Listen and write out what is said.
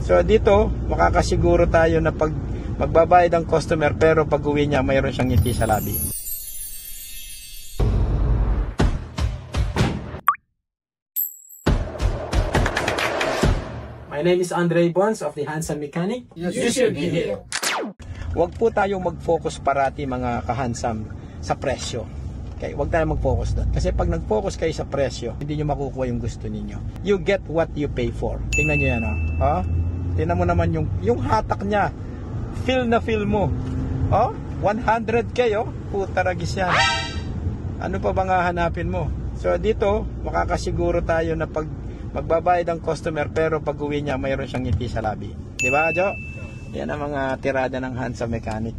So dito, makakasiguro tayo na pag magbabayad ang customer pero pag uwi niya mayroon siyang ngiti sa labi. My name is Andre Bonds of the Handsome Mechanic. You should be here. Huwag po tayong mag-focus parati mga kahansam sa presyo. Okay, huwag tayo mag-focus doon. Kasi pag nag-focus kayo sa presyo, hindi nyo makukuha yung gusto ninyo. You get what you pay for. Tingnan nyo yan, oh. Tingnan mo naman yung hatak niya. Feel na feel mo. 100K, puta ragis yan. Ano pa bang hahanapin mo? So dito, makakasiguro tayo na pag magbabayad ang customer pero pag uwi niya mayroon siyang ngiti sa labi. Di ba, Jo? Yan ang mga tirada ng Handsome Mechanic.